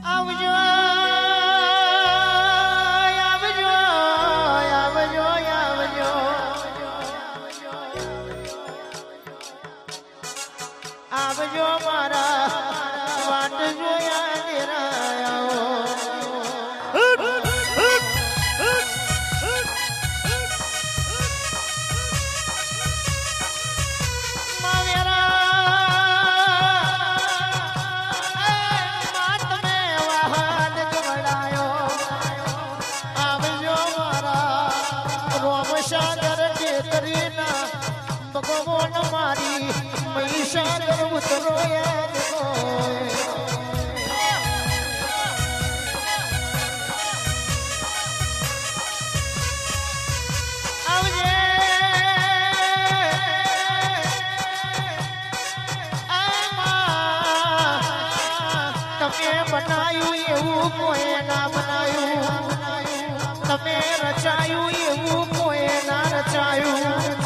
આવજો આવજો આવજો આવજો આવજો મારા વાટ જોયા નિરાયો ભગવાન મારી મહીસાગર ઉતરો યાદ આવજે તમે બનાયું એવું કોઈ ના બનાયું તમે રચાયું એવું કોઈ ના રચાયું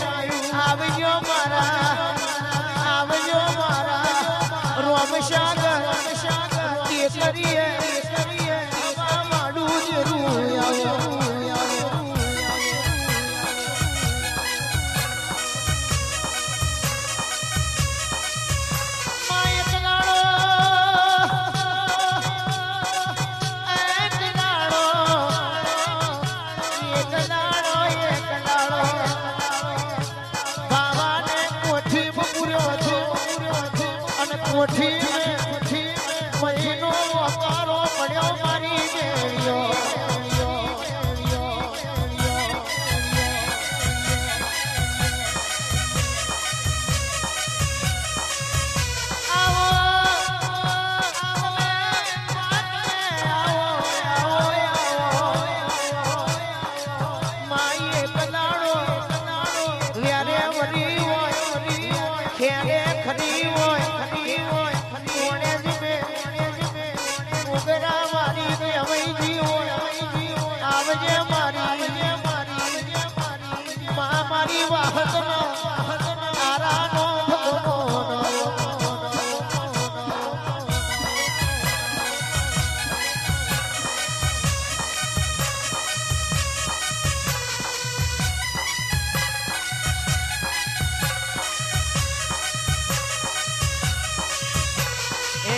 આવજો મારા રોમસાગર તે કરીએ માડું જરૂર કોઠી મહિનો અકારો પડ્યો મારી દેવ્યો માઈ કલાડો વ્યારે વરી હોય ખેરે ખરી હોય આવજે મારી વાહત આરાનો એ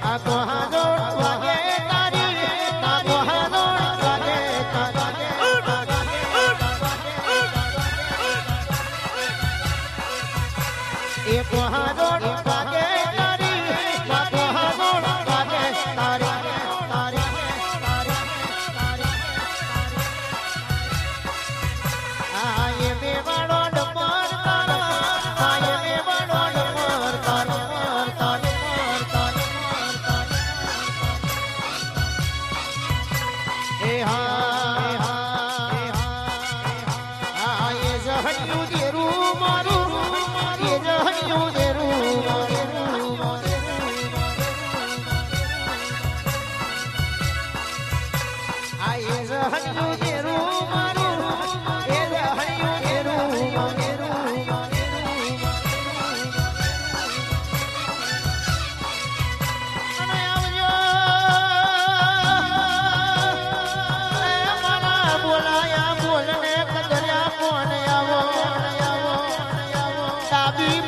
આ કોહાનો વાગે તારી આ કોહાનો વાગે તારી એ કોહાનો વાગે તારી આ કોહાનો વાગે તારી આ એ મેવાડો ડમર તારા આ એ મેવાડો ડમર તારા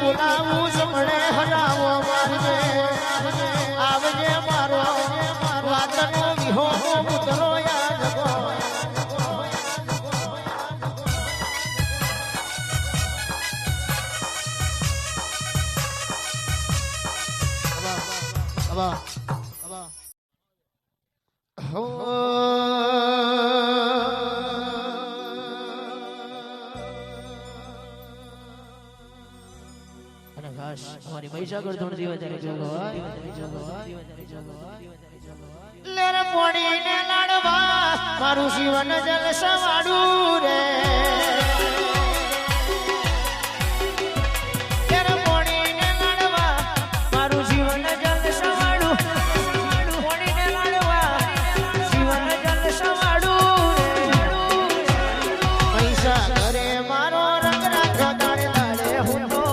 બોલાવું સમળે હલાવો મારજે આવજે મારો વાતનો વિહો ઉતરો યાદ हमारी महीसागर धुन जीवा तेरे जोगवा लेरे पोड़ी ने लाडवा मारू जीवन जल सवाडू रे लेरे पोड़ी ने लाडवा मारू जीवन जल सवाडू पोड़ी ने लाडवा जीवन जल सवाडू रे महीसागर मारो रंग राखो दाड़े दाड़े हुंडो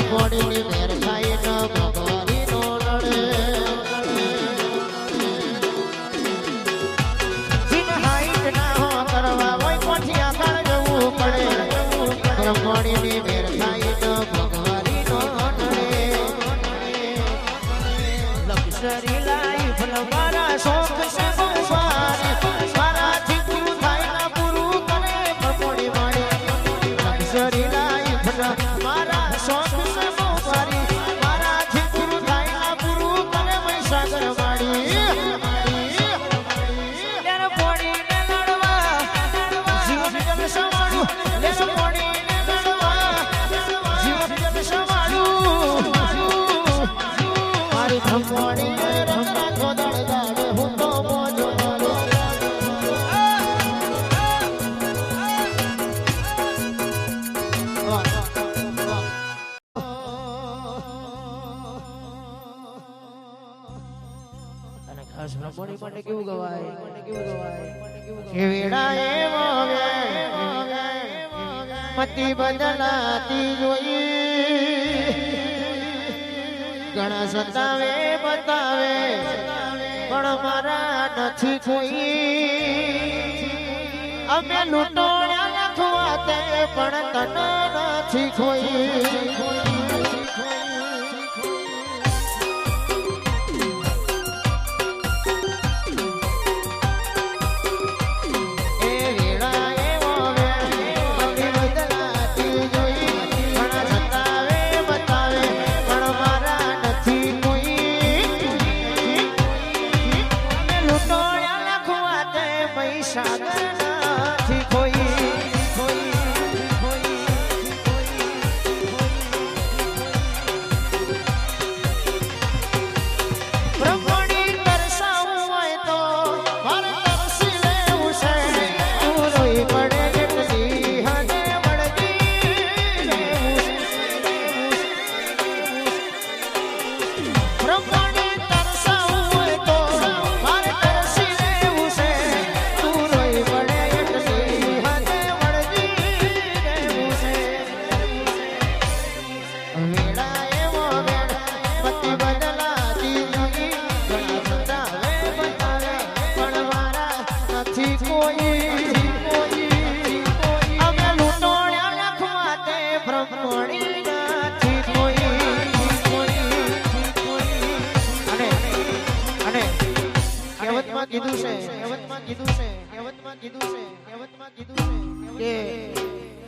બ્રહ્મણીની મેર થાય ન ભગવાની નો નડે જીન હાઈટ ના હો કરવા હોય પછી આગળ જવું પડે બ્રહ્મણીની મેર થાય ન ભગવાની નો નડે લક્ઝરી લાઈફ મારા શોખ છે બહુવારી મારાથી પૂરું થાય ના પૂરું કરે બ્રહ્મણી મારી લક્ઝરી લાઈફ મારા શોખ છે બહુવારી મારાથી પૂરું થાય ના પૂરું કરે મહીસાગર માડી લેર પોડીને લડવા જીવન જલ સવાળું લેર પોડીને લડવા જીવન જલ સવાળું મારી બ્રહ્મણી બ્રહ્મણી માટે કેવું ગવાય વેળાએ મતિ બદલાતી જોઈ ઘણા સતાવે બતાવે પણ મારા નથી કોઈ અમે લૂંટોણ્યા લખવા તે પણ તન નથી કોઈ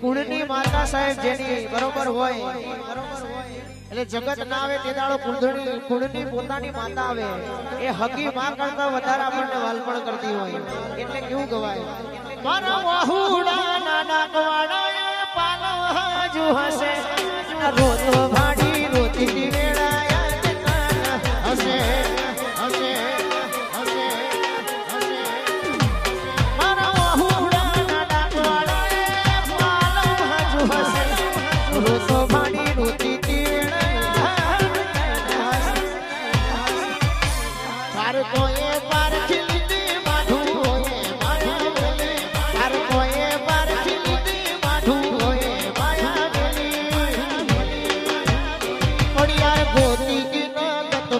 કુળની માતા સાહેબ જેની બરોબર હોય એટલે જગત ના આવે તે દાડો કુળની પોતાની માતા આવે એ હકી માં કરતા વધારે આપણને વાલપણ કરતી હોય એટલે કેવું ગવાય મારા વાહુડા નાના કવાડા પાલો હજુ હશે રોતો ભાડી રોતી વેળાયા હશે હશે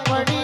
પડી